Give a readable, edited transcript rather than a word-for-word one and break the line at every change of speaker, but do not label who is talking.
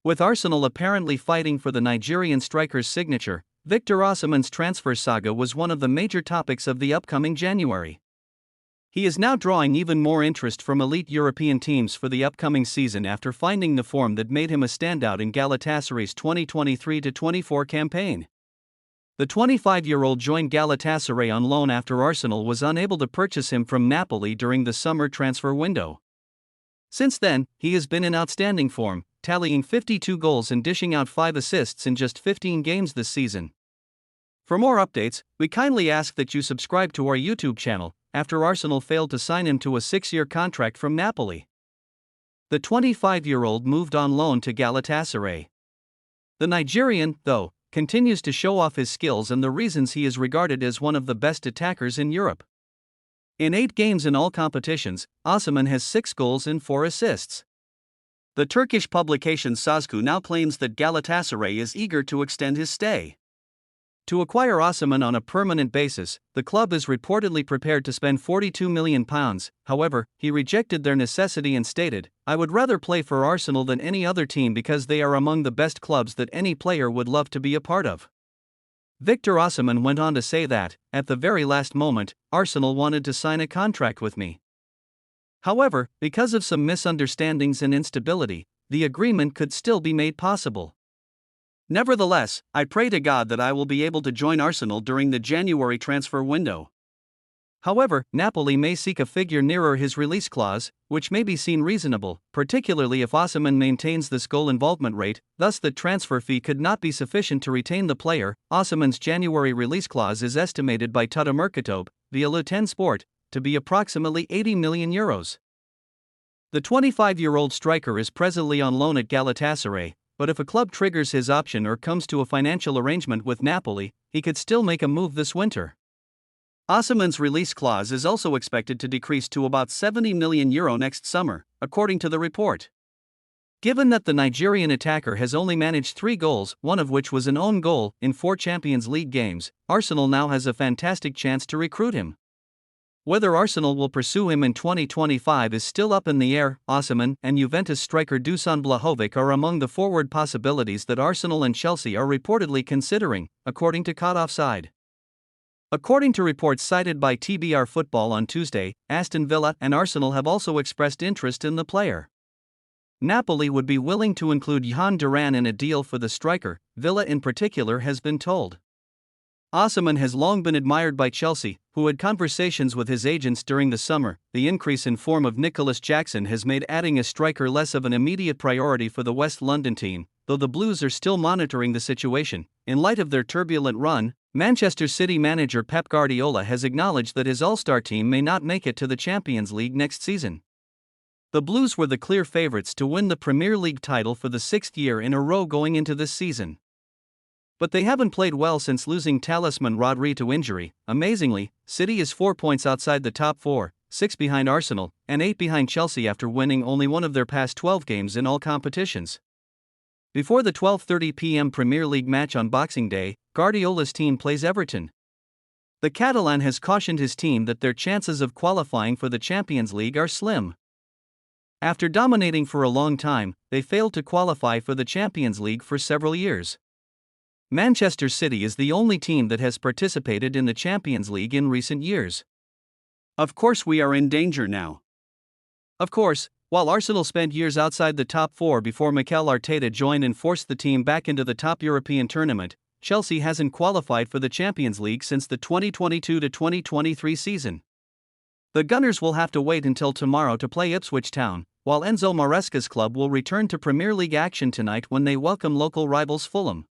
With Arsenal apparently fighting for the Nigerian striker's signature, Victor Osimhen's transfer saga was one of the major topics of the upcoming January. He is now drawing even more interest from elite European teams for the upcoming season after finding the form that made him a standout in Galatasaray's 2023-24 campaign. The 25-year-old joined Galatasaray on loan after Arsenal was unable to purchase him from Napoli during the summer transfer window. Since then, he has been in outstanding form, tallying 52 goals and dishing out 5 assists in just 15 games this season. For more updates, we kindly ask that you subscribe to our YouTube channel, after Arsenal failed to sign him to a 6-year contract from Napoli. The 25-year-old moved on loan to Galatasaray. The Nigerian, though, continues to show off his skills and the reasons he is regarded as one of the best attackers in Europe. In 8 games in all competitions, Osimhen has 6 goals and 4 assists. The Turkish publication Sözcü now claims that Galatasaray is eager to extend his stay. To acquire Osimhen on a permanent basis, the club is reportedly prepared to spend £42 million. However, he rejected their necessity and stated, "I would rather play for Arsenal than any other team because they are among the best clubs that any player would love to be a part of." Victor Osimhen went on to say that, "At the very last moment, Arsenal wanted to sign a contract with me. However, because of some misunderstandings and instability, the agreement could still be made possible. Nevertheless, I pray to God that I will be able to join Arsenal during the January transfer window." However, Napoli may seek a figure nearer his release clause, which may be seen reasonable, particularly if Osimhen maintains this goal involvement rate, thus the transfer fee could not be sufficient to retain the player. Osimhen's January release clause is estimated by Tuttomercato, via Le10 Sport, to be approximately €80 million. The 25-year-old striker is presently on loan at Galatasaray, but if a club triggers his option or comes to a financial arrangement with Napoli, he could still make a move this winter. Osimhen's release clause is also expected to decrease to about €70 million next summer, according to the report. Given that the Nigerian attacker has only managed 3 goals, one of which was an own goal, in 4 Champions League games, Arsenal now has a fantastic chance to recruit him. Whether Arsenal will pursue him in 2025 is still up in the air. Osimhen and Juventus striker Dusan Vlahovic are among the forward possibilities that Arsenal and Chelsea are reportedly considering, according to Caught Offside. According to reports cited by TBR Football on Tuesday, Aston Villa and Arsenal have also expressed interest in the player. Napoli would be willing to include Jen.Trns in a deal for the striker, Villa in particular has been told. Osimhen has long been admired by Chelsea, who had conversations with his agents during the summer. The increase in form of Nicholas Jackson has made adding a striker less of an immediate priority for the West London team, though the Blues are still monitoring the situation. In light of their turbulent run, Manchester City manager Pep Guardiola has acknowledged that his all-star team may not make it to the Champions League next season. The Blues were the clear favourites to win the Premier League title for the 6th year in a row going into this season. But they haven't played well since losing talisman Rodri to injury. Amazingly, City is 4 points outside the top 4, 6 behind Arsenal, and 8 behind Chelsea after winning only one of their past 12 games in all competitions. Before the 12:30 p.m. Premier League match on Boxing Day, Guardiola's team plays Everton. The Catalan has cautioned his team that their chances of qualifying for the Champions League are slim. After dominating for a long time, they failed to qualify for the Champions League for several years. Manchester City is the only team that has participated in the Champions League in recent years. Of course we are in danger now. Of course, while Arsenal spent years outside the top 4 before Mikel Arteta joined and forced the team back into the top European tournament, Chelsea hasn't qualified for the Champions League since the 2022-2023 season. The Gunners will have to wait until tomorrow to play Ipswich Town, while Enzo Maresca's club will return to Premier League action tonight when they welcome local rivals Fulham.